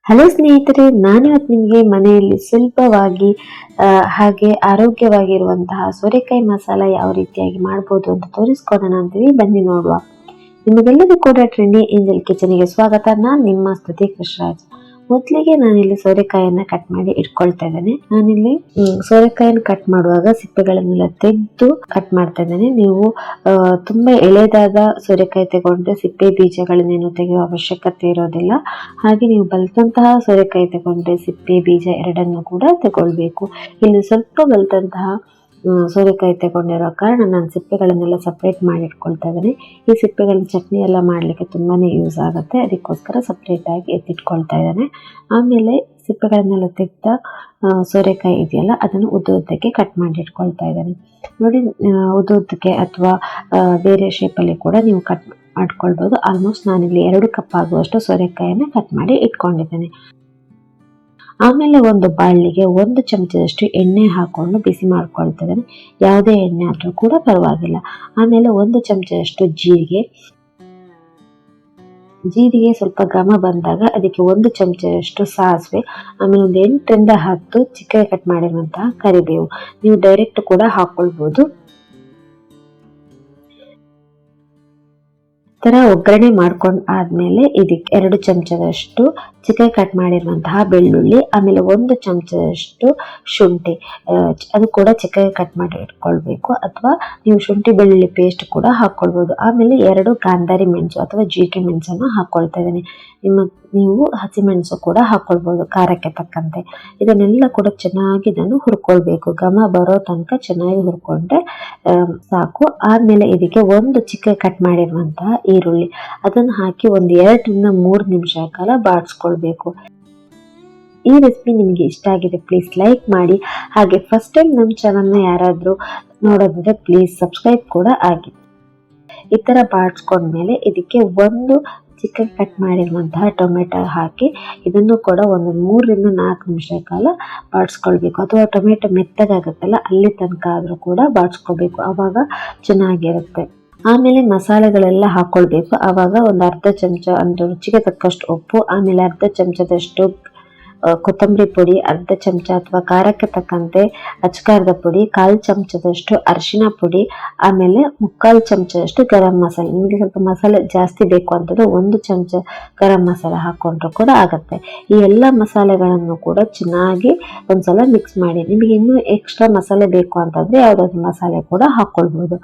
Hello ಸ್ನೇಹಿತರೆ, ನಾನಿವತ್ತು ನಿಮಗೆ ಮನೆಯಲ್ಲಿ ಸುಲಭವಾಗಿ ಹಾಗೆ ಆರೋಗ್ಯವಾಗಿರುವಂತಹ ಸೋರೆಕಾಯಿ ಮಸಾಲ ಯಾವ ರೀತಿಯಾಗಿ ಮಾಡ್ಬೋದು ಅಂತ ತೋರಿಸ್ಕೊಡೋಣ ಅಂತೀವಿ. ಬನ್ನಿ ನೋಡುವ. ನಿಮಗೆಲ್ಲರಿಗೂ ಕೂಡ ಟ್ರೆಂಡಿ ಏಂಜಲ್ ಕಿಚನ್ಗೆ ಸ್ವಾಗತ. ನಾನು ನಿಮ್ಮ ಸ್ತುತಿ ಕೃಷ್ಣರಾಜ್. ಮೊದಲಿಗೆ ನಾನಿಲ್ಲಿ ಸೋರೆಕಾಯಿಯನ್ನ ಕಟ್ ಮಾಡಿ ಇಟ್ಕೊಳ್ತಾ ಇದ್ದೇನೆ. ನಾನಿಲ್ಲಿ ಸೋರೆಕಾಯಿಯನ್ನು ಕಟ್ ಮಾಡುವಾಗ ಸಿಪ್ಪೆಗಳನ್ನೆಲ್ಲ ತೆಗೆದು ಕಟ್ ಮಾಡ್ತಾ ಇದ್ದೇನೆ. ನೀವು ತುಂಬಾ ಎಳೆದಾದ ಸೋರೆಕಾಯಿ ತಗೊಂಡ್ರೆ ಸಿಪ್ಪೆ ಬೀಜಗಳನ್ನೇನು ತೆಗೆಯುವ ಅವಶ್ಯಕತೆ ಇರೋದಿಲ್ಲ. ಹಾಗೆ ನೀವು ಬಲ್ತಂತಹ ಸೋರೆಕಾಯಿ ತಗೊಂಡ್ರೆ ಸಿಪ್ಪೆ ಬೀಜ ಎರಡನ್ನು ಕೂಡ ತಗೊಳ್ಬೇಕು. ಇಲ್ಲಿ ಸ್ವಲ್ಪ ಬಲ್ತಂತಹ ಸೋರೆಕಾಯಿ ತಗೊಂಡಿರೋ ಕಾರಣ ನಾನು ಸಿಪ್ಪೆಗಳನ್ನೆಲ್ಲ ಸಪ್ರೇಟ್ ಮಾಡಿ ಇಟ್ಕೊಳ್ತಾ ಇದ್ದೇನೆ. ಈ ಸಿಪ್ಪೆಗಳನ್ನ ಚಟ್ನಿ ಎಲ್ಲ ಮಾಡಲಿಕ್ಕೆ ತುಂಬಾನೇ ಯೂಸ್ ಆಗುತ್ತೆ, ಅದಕ್ಕೋಸ್ಕರ ಸಪ್ರೇಟ್ ಆಗಿ ಎತ್ತಿಟ್ಕೊಳ್ತಾ ಇದ್ದೇನೆ. ಆಮೇಲೆ ಸಿಪ್ಪೆಗಳನ್ನೆಲ್ಲ ತೆಗೆದ ಸೋರೆಕಾಯಿ ಇದೆಯಲ್ಲ, ಅದನ್ನು ಉದ್ದುದ್ದಕ್ಕೆ ಕಟ್ ಮಾಡಿ ಇಟ್ಕೊಳ್ತಾ ಇದ್ದೇನೆ. ನೋಡಿ, ಉದ್ದುದ್ದಕ್ಕೆ ಅಥವಾ ಬೇರೆ ಶೇಪಲ್ಲಿ ಕೂಡ ನೀವು ಕಟ್ ಮಾಡ್ಕೊಳ್ಬೋದು. ಆಲ್ಮೋಸ್ಟ್ ನಾನಿಲ್ಲಿ 2 ಕಪ್ ಆಗುವಷ್ಟು ಸೋರೆಕಾಯಿಯನ್ನು ಕಟ್ ಮಾಡಿ ಇಟ್ಕೊಂಡಿದ್ದೇನೆ. ಆಮೇಲೆ ಒಂದು ಬಾಳಿಗೆ 1 ಚಮಚದಷ್ಟು ಎಣ್ಣೆ ಹಾಕೊಂಡು ಬಿಸಿ ಮಾಡ್ಕೊಳ್ತಾ ಇದ್ದೇನೆ. ಯಾವುದೇ ಎಣ್ಣೆ ಆದರೂ ಕೂಡ ಪರವಾಗಿಲ್ಲ. ಆಮೇಲೆ 1 ಚಮಚದಷ್ಟು ಜೀರಿಗೆ ಸ್ವಲ್ಪ ಘಮ ಬಂದಾಗ ಅದಕ್ಕೆ 1 ಚಮಚದಷ್ಟು ಸಾಸಿವೆ, ಆಮೇಲೆ ಒಂದು 8 ರಿಂದ 10 ಚಿಕ್ಕ ಕಟ್ ಮಾಡಿರುವಂತಹ ಕರಿಬೇವು. ನೀವು ಡೈರೆಕ್ಟ್ ಕೂಡ ಹಾಕೊಳ್ಬೋದು. ತರ ಒಗ್ಗರಣೆ ಮಾಡ್ಕೊಂಡು ಆದ್ಮೇಲೆ ಇದಕ್ಕೆ 2 ಚಮಚದಷ್ಟು ಚಿಕ್ಕ ಕಟ್ ಮಾಡಿರುವಂತಹ ಬೆಳ್ಳುಳ್ಳಿ, ಆಮೇಲೆ 1 ಚಮಚದಷ್ಟು ಶುಂಠಿ, ಅದು ಕೂಡ ಚಿಕ್ಕ ಕಟ್ ಮಾಡಿ ಇಟ್ಕೊಳ್ಬೇಕು, ಅಥವಾ ನೀವು ಶುಂಠಿ ಬೆಳ್ಳುಳ್ಳಿ ಪೇಸ್ಟ್ ಕೂಡ ಹಾಕೊಳ್ಬೋದು. ಆಮೇಲೆ 2 ಗಾಂಧಾರಿ ಮೆಣಸು ಅಥವಾ ಜೀರಿಗೆ ಮೆಣಸನ್ನು ಹಾಕೊಳ್ತಾ ಇದ್ದೇನೆ. ನೀವು ಹಸಿಮೆಣಸು ಕೂಡ ಹಾಕೊಳ್ಬೋದು ಖಾರಕ್ಕೆ ತಕ್ಕಂತೆ. ಇದನ್ನೆಲ್ಲ ಕೂಡ ಚೆನ್ನಾಗಿ ನಾನು ಹುರ್ಕೊಳ್ಬೇಕು. ಘಮ ಬರೋ ತನಕ ಚೆನ್ನಾಗಿ ಹುರ್ಕೊಂಡ್ರೆ ಸಾಕು. ಆದ್ಮೇಲೆ ಇದಕ್ಕೆ 1 ಚಿಕ್ಕ ಕಟ್ ಮಾಡಿರುವಂತಹ ಈರುಳ್ಳಿ, ಅದನ್ನು ಹಾಕಿ ಒಂದು 2 ರಿಂದ 3 ನಿಮಿಷ ಕಾಲ ಬಾಡಿಸ್ಕೊಳ್ಬೇಕು. ಈ ರೆಸಿಪಿ ನಿಮಗೆ ಇಷ್ಟ ಆಗಿದೆ ಪ್ಲೀಸ್ ಲೈಕ್ ಮಾಡಿ. ಹಾಗೆ ಫಸ್ಟ್ ಟೈಮ್ ನಮ್ಮ ಚಾನಲ್ನ ಯಾರಾದರೂ ನೋಡೋದಿದ್ರೆ ಪ್ಲೀಸ್ ಸಬ್ಸ್ಕ್ರೈಬ್ ಕೂಡ ಆಗಿ. ಈ ತರ ಬಾಡಿಸ್ಕೊಂಡ್ಮೇಲೆ ಇದಕ್ಕೆ 1 ಚಿಕ್ಕ ಕಟ್ ಮಾಡಿರುವಂತಹ ಟೊಮೆಟೊ ಹಾಕಿ ಇದನ್ನು ಕೂಡ ಒಂದು 3 ರಿಂದ 4 ನಿಮಿಷ ಕಾಲ ಬಾಡಿಸ್ಕೊಳ್ಬೇಕು. ಅಥವಾ ಟೊಮೆಟೊ ಮೆತ್ತಗಾಗುತ್ತಲ್ಲ, ಅಲ್ಲಿ ತನಕ ಆದರೂ ಕೂಡ ಬಾಡಿಸ್ಕೋಬೇಕು, ಆವಾಗ ಚೆನ್ನಾಗಿರುತ್ತೆ. ಆಮೇಲೆ ಮಸಾಲೆಗಳೆಲ್ಲ ಹಾಕೊಳ್ಬೇಕು. ಆವಾಗ ಒಂದು ಅರ್ಧ ಚಮಚ ಅಂದ್ರೆ ರುಚಿಗೆ ತಕ್ಕಷ್ಟು ಉಪ್ಪು, ಆಮೇಲೆ ಅರ್ಧ ಚಮಚದಷ್ಟು ಕೊತ್ತಂಬರಿ ಪುಡಿ, ಅರ್ಧ ಚಮಚ ಅಥವಾ ಖಾರಕ್ಕೆ ತಕ್ಕಂತೆ ಅಚ್ಕಾರದ ಪುಡಿ, 1/4 ಚಮಚದಷ್ಟು ಅರಿಶಿನ ಪುಡಿ, ಆಮೇಲೆ 3/4 ಚಮಚದಷ್ಟು ಗರಂ ಮಸಾಲೆ. ನಿಮಗೆ ಸ್ವಲ್ಪ ಮಸಾಲೆ ಜಾಸ್ತಿ ಬೇಕು ಅಂತಂದ್ರೆ 1 ಚಮಚ ಗರಂ ಮಸಾಲೆ ಹಾಕೊಂಡ್ರು ಕೂಡ ಆಗುತ್ತೆ. ಈ ಎಲ್ಲ ಮಸಾಲೆಗಳನ್ನು ಕೂಡ ಚೆನ್ನಾಗಿ ಒಂದ್ಸಲ ಮಿಕ್ಸ್ ಮಾಡಿ. ನಿಮಗೆ ಇನ್ನೂ ಎಕ್ಸ್ಟ್ರಾ ಮಸಾಲೆ ಬೇಕು ಅಂತಂದ್ರೆ ಯಾವುದಾದ್ರು ಮಸಾಲೆ ಕೂಡ ಹಾಕೊಳ್ಬಹುದು.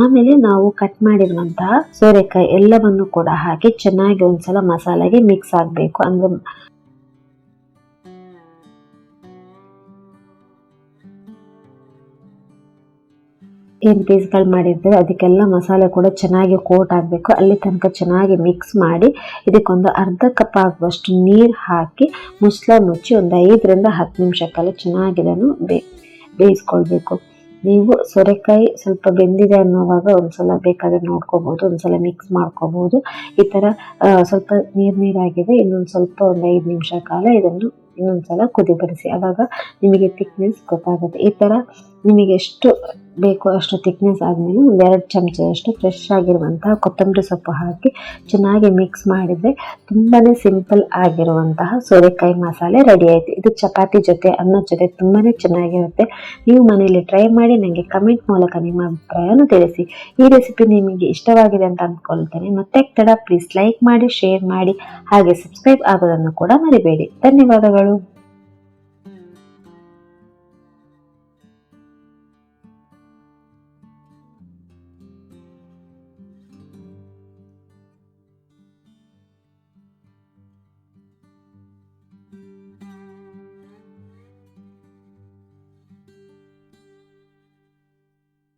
ಆಮೇಲೆ ನಾವು ಕಟ್ ಮಾಡಿರುವಂತಹ ಸೋರೆಕಾಯಿ ಎಲ್ಲವನ್ನು ಕೂಡ ಹಾಕಿ ಚೆನ್ನಾಗಿ ಒಂದ್ಸಲ ಮಸಾಲೆಗೆ ಮಿಕ್ಸ್ ಆಗಬೇಕು. ಅಂದ್ರೆ ಏನು ಪೀಸ್ಗಳು ಮಾಡಿರ್ತೇವೆ ಅದಕ್ಕೆಲ್ಲ ಮಸಾಲೆ ಕೂಡ ಚೆನ್ನಾಗಿ ಕೋಟ್ ಆಗಬೇಕು. ಅಲ್ಲಿ ತನಕ ಚೆನ್ನಾಗಿ ಮಿಕ್ಸ್ ಮಾಡಿ ಇದಕ್ಕೊಂದು ಅರ್ಧ ಕಪ್ ಆಗುವಷ್ಟು ನೀರು ಹಾಕಿ ಮುಚ್ಚಳ ಮುಚ್ಚಿ ಒಂದು 5 ರಿಂದ 10 ನಿಮಿಷ ಕಾಲ ಚೆನ್ನಾಗಿ ಇದನ್ನು ಬೇಯಿಸ್ಕೊಳ್ಬೇಕು. ನೀವು ಸೋರೆಕಾಯಿ ಸ್ವಲ್ಪ ಬೆಂದಿದೆ ಅನ್ನೋವಾಗ ಒಂದ್ಸಲ ಬೇಕಾದ್ರೆ ನೋಡ್ಕೋಬಹುದು, ಒಂದ್ಸಲ ಮಿಕ್ಸ್ ಮಾಡ್ಕೋಬಹುದು. ಈ ತರ ಸ್ವಲ್ಪ ನೀರಾಗಿದೆ, ಇನ್ನೊಂದು ಸ್ವಲ್ಪ ಒಂದು 5 ನಿಮಿಷ ಕಾಲ ಇದನ್ನು ಇನ್ನೊಂದ್ಸಲ ಕುದಿ ಬರಿಸಿ. ಆವಾಗ ನಿಮಗೆ ಥಿಕ್ನೆಸ್ ಗೊತ್ತಾಗುತ್ತೆ. ಈ ತರ ನಿಮಗೆ ಎಷ್ಟು ಬೇಕು ಅಷ್ಟು ಥಿಕ್ನೆಸ್ ಆದ್ಮೇಲೆ ಒಂದು 2 ಚಮಚದಷ್ಟು ಫ್ರೆಶ್ ಆಗಿರುವಂತಹ ಕೊತ್ತಂಬರಿ ಸೊಪ್ಪು ಹಾಕಿ ಚೆನ್ನಾಗಿ ಮಿಕ್ಸ್ ಮಾಡಿದ್ರೆ ತುಂಬಾನೇ ಸಿಂಪಲ್ ಆಗಿರುವಂತಹ ಸೋರೆಕಾಯಿ ಮಸಾಲೆ ರೆಡಿ ಆಯ್ತು. ಇದು ಚಪಾತಿ ಜೊತೆ, ಅನ್ನದ ಜೊತೆ ತುಂಬಾನೇ ಚೆನ್ನಾಗಿರುತ್ತೆ. ನೀವು ಮನೆಯಲ್ಲಿ ಟ್ರೈ ಮಾಡಿ ನನಗೆ ಕಮೆಂಟ್ ಮೂಲಕ ನಿಮ್ಮ ಅಭಿಪ್ರಾಯವನ್ನು ತಿಳಿಸಿ. ಈ ರೆಸಿಪಿ ನಿಮಗೆ ಇಷ್ಟವಾಗಿದೆ ಅಂತ ಅಂದ್ಕೊಳ್ತೇನೆ. ಮತ್ತೆ ತಡ ಪ್ಲೀಸ್ ಲೈಕ್ ಮಾಡಿ, ಶೇರ್ ಮಾಡಿ, ಹಾಗೆ ಸಬ್ಸ್ಕ್ರೈಬ್ ಆಗೋದನ್ನು ಕೂಡ ಮರಿಬೇಡಿ. ಧನ್ಯವಾದಗಳು.